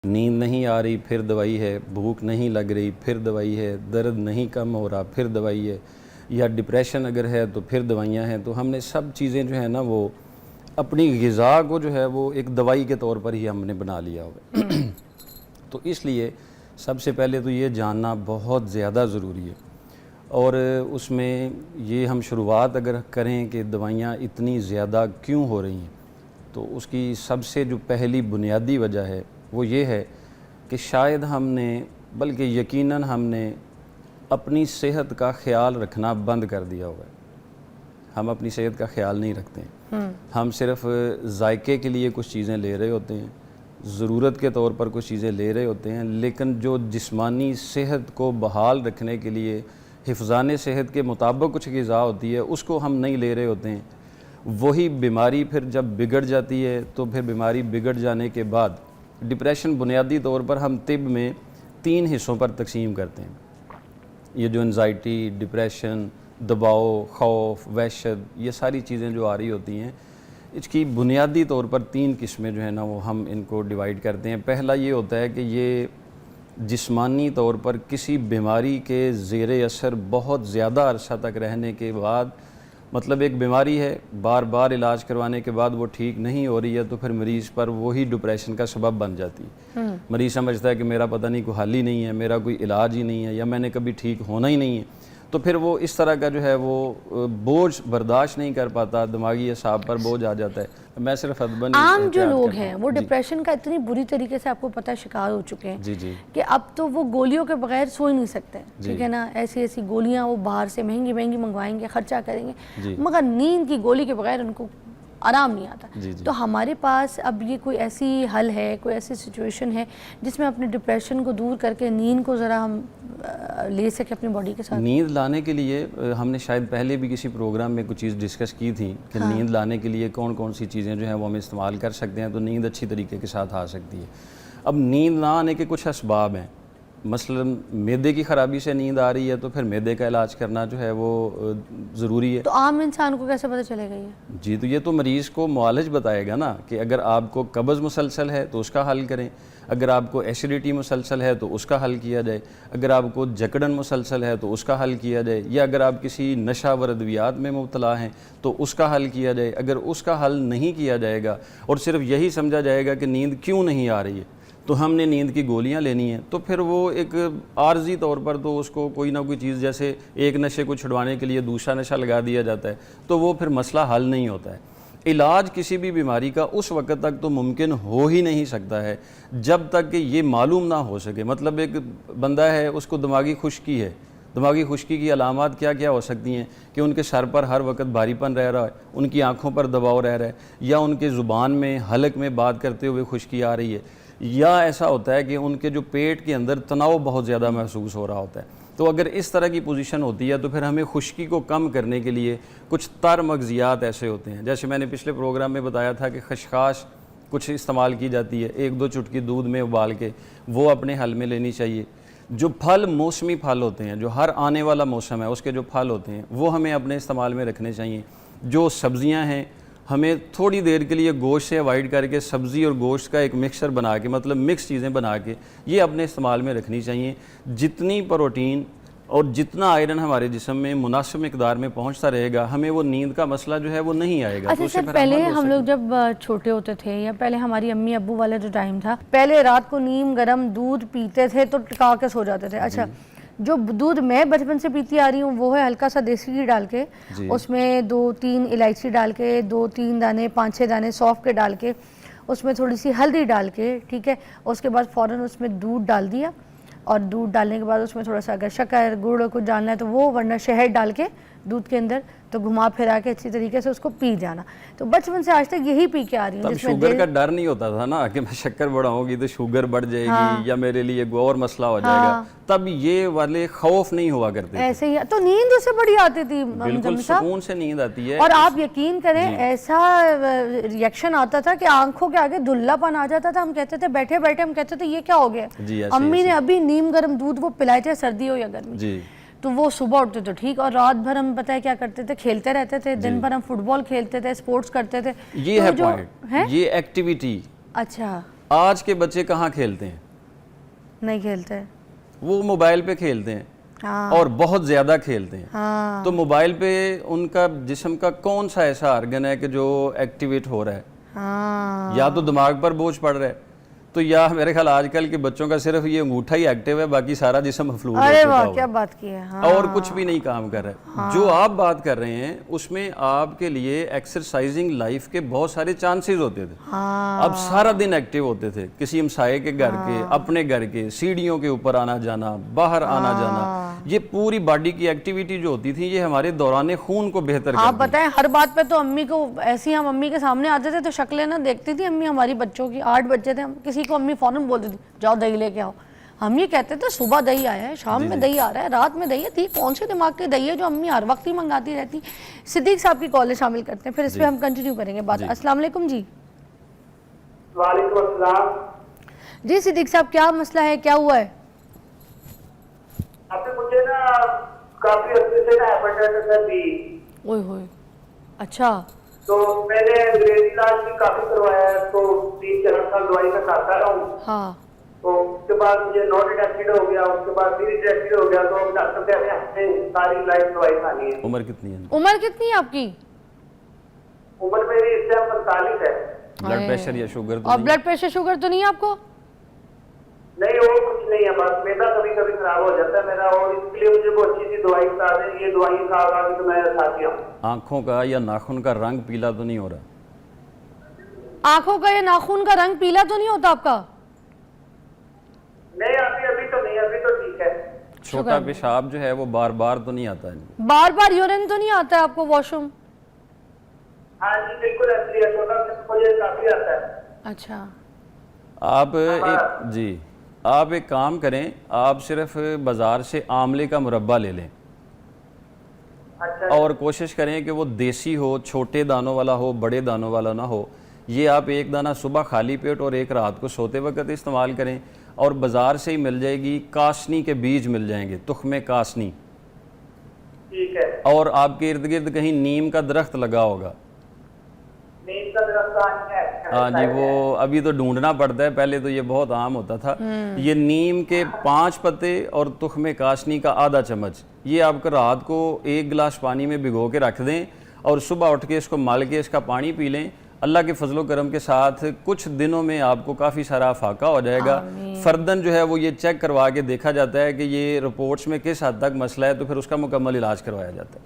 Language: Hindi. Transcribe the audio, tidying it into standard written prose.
नींद नहीं आ रही फिर दवाई है, भूख नहीं लग रही फिर दवाई है, दर्द नहीं कम हो रहा फिर दवाई है, या डिप्रेशन अगर है तो फिर दवाइयाँ हैं। तो हमने सब चीज़ें जो है ना वो अपनी ग़िज़ा को जो है वो एक दवाई के तौर पर ही हमने बना लिया हुआ। तो इसलिए सबसे पहले तो ये जानना बहुत ज़्यादा ज़रूरी है, और उसमें ये हम शुरुआत अगर करें कि दवाइयाँ इतनी ज़्यादा क्यों हो रही हैं, तो उसकी सबसे जो पहली बुनियादी वजह है वो ये है कि शायद हमने, बल्कि यकीनन हमने अपनी सेहत का ख्याल रखना बंद कर दिया हुआ है। हम अपनी सेहत का ख्याल नहीं रखते हैं। हम सिर्फ जायके के लिए कुछ चीज़ें ले रहे होते हैं, ज़रूरत के तौर पर कुछ चीज़ें ले रहे होते हैं, लेकिन जो जिस्मानी सेहत को बहाल रखने के लिए हिफ़्ज़ान सेहत के मुताबिक कुछ ग़िज़ा होती है उसको हम नहीं ले रहे होते हैं। वही बीमारी फिर जब बिगड़ जाती है तो फिर बीमारी बिगड़ जाने के बाद डिप्रेशन बुनियादी तौर पर हम तिब में 3 हिस्सों पर तकसीम करते हैं। ये जो एंजाइटी, डिप्रेशन, दबाव, खौफ, वहशत, ये सारी चीज़ें जो आ रही होती हैं, इसकी बुनियादी तौर पर 3 किस्में जो है ना वो हम इनको डिवाइड करते हैं। पहला ये होता है कि ये जिस्मानी तौर पर किसी बीमारी के ज़ेरे असर बहुत ज़्यादा अरसा तक रहने के बाद, मतलब एक बीमारी है, बार बार इलाज करवाने के बाद वो ठीक नहीं हो रही है, तो फिर मरीज़ पर वही डिप्रेशन का सबब बन जाती है। मरीज़ समझता है कि मेरा पता नहीं कोई हल ही नहीं है, मेरा कोई इलाज ही नहीं है, या मैंने कभी ठीक होना ही नहीं है। तो फिर वो इस तरह का जो है वो बोझ बर्दाश्त नहीं कर पाता, दिमागी असाब पर बोझ आ जाता है। मैं सिर्फ अदबन आम जो लोग हैं वो डिप्रेशन का इतनी बुरी तरीके से आपको पता शिकार हो चुके हैं जी कि अब तो वो गोलियों के बगैर सो ही नहीं सकते, ठीक है ना। ऐसी ऐसी गोलियां वो बाहर से महंगी महंगी मंगवाएंगे, खर्चा करेंगे, मगर नींद की गोली के बगैर उनको आराम नहीं आता। तो हमारे पास अब ये कोई ऐसी हल है, कोई ऐसी सिचुएशन है जिसमें अपने डिप्रेशन को दूर करके नींद को ज़रा हम ले सके अपनी बॉडी के साथ? नींद लाने के लिए हमने शायद पहले भी किसी प्रोग्राम में कुछ चीज़ डिस्कस की थी कि नींद लाने के लिए कौन कौन सी चीज़ें जो हैं वो हम इस्तेमाल कर सकते हैं तो नींद अच्छी तरीके के साथ आ सकती है। अब नींद ना आने के कुछ असबाब हैं। मसलन मैदे की ख़राबी से नींद आ रही है तो फिर मैदे का इलाज करना जो है वो ज़रूरी है। तो आम इंसान को कैसे पता चलेगा ये? जी, तो ये तो मरीज़ को मुआलिज बताएगा ना कि अगर आपको कब्ज़ मुसलसल है तो उसका हल करें, अगर आपको एसिडिटी मुसलसल है तो उसका हल किया जाए, अगर आपको जकड़न मुसलसल है तो उसका हल किया जाए, या अगर आप किसी नशा व अद्वियात में मुब्तला हैं तो उसका हल किया जाए। अगर उसका हल नहीं किया जाएगा और सिर्फ यही समझा जाएगा कि नींद क्यों नहीं आ रही है तो हमने नींद की गोलियां लेनी है, तो फिर वो एक आर्जी तौर पर तो उसको कोई ना कोई चीज़, जैसे एक नशे को छुड़वाने के लिए दूसरा नशा लगा दिया जाता है, तो वो फिर मसला हल नहीं होता है। इलाज किसी भी बीमारी का उस वक्त तक तो मुमकिन हो ही नहीं सकता है जब तक कि ये मालूम ना हो सके। मतलब एक बंदा है, उसको दिमागी खुश्की है, दिमागी खुश्की की अलामात क्या क्या हो सकती हैं कि उनके सर पर हर वक्त भारीपन रह रहा है, उनकी आँखों पर दबाव रह रहा है, या उनके ज़ुबान में हलक में बात करते हुए खुश्की आ रही है, या ऐसा होता है कि उनके जो पेट के अंदर तनाव बहुत ज़्यादा महसूस हो रहा होता है। तो अगर इस तरह की पोजीशन होती है तो फिर हमें खुश्की को कम करने के लिए कुछ तर मगज़ियात ऐसे होते हैं, जैसे मैंने पिछले प्रोग्राम में बताया था कि खशखाश कुछ इस्तेमाल की जाती है, 1-2 चुटकी दूध में उबाल के वो अपने हल में लेनी चाहिए। जो फल, मौसमी फल होते हैं, जो हर आने वाला मौसम है उसके जो फल होते हैं वो हमें अपने इस्तेमाल में रखने चाहिए। जो सब्ज़ियाँ हैं, हमें थोड़ी देर के लिए गोश्त से अवॉइड करके सब्ज़ी और गोश्त का एक मिक्सचर बना के, मतलब मिक्स चीज़ें बना के ये अपने इस्तेमाल में रखनी चाहिए। जितनी प्रोटीन और जितना आयरन हमारे जिस्म में मुनासिब मिकदार में पहुंचता रहेगा, हमें वो नींद का मसला जो है वो नहीं आएगा। अच्छा सर, पहले हम लोग जब छोटे होते थे, या पहले हमारी अम्मी अब्बू वाला जो टाइम था, पहले रात को नीम गरम दूध पीते थे तो टिका के सो जाते थे। अच्छा, जो दूध मैं बचपन से पीती आ रही हूँ वो है हल्का सा देसी घी डाल के, उसमें 2-3 इलायची डाल के, 2-3 दाने 5-6 दाने सौंफ के डाल के, उसमें थोड़ी सी हल्दी डाल के, ठीक है, उसके बाद फ़ौरन उसमें दूध डाल दिया, और दूध डालने के बाद उसमें थोड़ा सा अगर शक्कर गुड़ कुछ डालना है तो वो, वरना शहद डाल के दूध के अंदर तो घुमा फिरा के अच्छी तरीके से उसको पी जाना। तो बचपन से आज तक यही पी के आ रही हूँ। शुगर का डर नहीं होता था ना कि मैं शक्कर बढ़ाऊंगी तो शुगर बढ़ जाएगी, या मेरे लिए कोई और मसला हो जाएगा, तब ये वाले खौफ नहीं हुआ करते ऐसे ही। तो नींद उससे बड़ी आती थी, बिल्कुल सुकून से नींद आती है। और आप यकीन करें ऐसा रिएक्शन आता था कि आंखों के आगे धुल्लापन आ जाता था। हम कहते थे, बैठे बैठे हम कहते थे ये क्या हो गया। अम्मी ने अभी नीम गर्म दूध वो पिलाए थे, सर्दी हो या गर्मी, तो वो सुबह उठते तो ठीक, और रात भर हम पता है क्या करते थे, खेलते रहते थे। दिन भर हम फुटबॉल खेलते थे, स्पोर्ट्स करते थे। ये तो है पॉइंट, ये एक्टिविटी। अच्छा, आज के बच्चे कहाँ खेलते हैं? नहीं खेलते। वो मोबाइल पे खेलते हैं हाँ और बहुत ज़्यादा खेलते हैं। हाँ तो मोबाइल पे उनका जिस्म का कौन सा ऐसा आर्गन है कि जो एक्टिवेट हो रहा है? हाँ या तो दिमाग पर बोझ पड़ रहा है, तो या मेरे ख्याल आजकल के बच्चों का सिर्फ ये अंगूठा ही एक्टिव है, बाकी सारा जिस्म मफलूज हो अरे चुका वाह होगा। क्या बात की है। हाँ और कुछ भी नहीं काम कर रहा है। जो आप बात कर रहे हैं उसमें आपके लिए एक्सरसाइजिंग लाइफ के बहुत सारे चांसेस होते थे। हाँ अब सारा दिन एक्टिव होते थे, किसी हमसाये के घर के, अपने घर के, सीढ़ियों के ऊपर आना जाना, बाहर आना जाना, ये पूरी बॉडी की एक्टिविटी जो होती थी ये हमारे दौरान खून को बेहतर आप करती थी। बताएं, हर बात पे तो अम्मी को ऐसी, हम अम्मी के सामने आते थे तो शक्लें ना देखती थी अम्मी हमारी बच्चों की। 8 बच्चे थे, हम किसी को अम्मी फौरन बोलती थी जाओ दही लेके आओ। हम ये कहते थे सुबह दही आया है, शाम में दही आ रहा है, रात में दही है। थी कौन से दिमाग की दही है जो अम्मी हर वक्त ही मंगाती रहती। सिद्दीक साहब की कॉल शामिल करते हैं, फिर इस पे हम कंटिन्यू करेंगे बात। अस्सलाम वालेकुम जी। वालेकुम अस्सलाम। जी सिद्दीक साहब, क्या मसला है, क्या हुआ है? आपने मुझे ना काफी अर्से से ना हेपेटाइटिस है बी, ओए होए, अच्छा तो मैंने अंग्रेजी इलाज भी काफी करवाया है, तो 3-4 साल दवाई का खाता रहा हूँ। हाँ तो उसके बाद मुझे नॉट डिटेक्टेड हो गया, उसके बाद फिर डिटेक्टेड हो गया, तो डॉक्टर कह रहे हैं आपने सारी लाइफ दवाई खानी है। उम्र कितनी है? उम्र कितनी है आपकी? उम्र मेरी इस टाइम 45 है। ब्लड प्रेशर या शुगर तो और नहीं? ब्लड प्रेशर शुगर तो नहीं है आपको? नहीं वो कुछ नहीं है, बस मेरा कभी कभी खराब हो जाता है मेरा, और इसके लिए मुझे बहुत अच्छी सी दवाई बता दें, ये दवाई खा के तो मैं खाती हूँ। आंखों का या नाखून का रंग पीला तो नहीं हो रहा? आंखों का या नाखून का रंग पीला तो नहीं होता आपका? नहीं अभी तो नहीं, अभी तो ठीक है। छोटा पेशाब जो है वो बार बार तो नहीं आता है? बार बार यूरिन तो नहीं आता है आपको वॉशरूम? हाँ जी बिल्कुल ऐसी है, छोटा मुझे काफी आता है। अच्छा आप एक काम करें, आप सिर्फ बाज़ार से आंवले का मुरब्बा ले लें। अच्छा और कोशिश करें कि वो देसी हो, छोटे दानों वाला हो, बड़े दानों वाला ना हो। ये आप एक दाना सुबह खाली पेट और एक रात को सोते वक्त इस्तेमाल करें। और बाज़ार से ही मिल जाएगी, कासनी के बीज मिल जाएंगे, तुख्मे कासनी। ठीक है। और आपके इर्द गिर्द कहीं नीम का दरख्त लगा होगा? नीम का दरख्त है। हाँ जी, वो अभी तो ढूंढना पड़ता है, पहले तो ये बहुत आम होता था। ये नीम के 5 पत्ते और तुख्मे काशनी का आधा चम्मच, ये आपको रात को 1 गिलास पानी में भिगो के रख दें और सुबह उठ के इसको मल के इसका पानी पी लें। अल्लाह के फजलो करम के साथ कुछ दिनों में आपको काफ़ी सारा फाका हो जाएगा। फर्दन जो है वो ये चेक करवा के देखा जाता है कि ये रिपोर्ट्स में किस हद तक मसला है, तो फिर उसका मुकम्मल इलाज करवाया जाता है।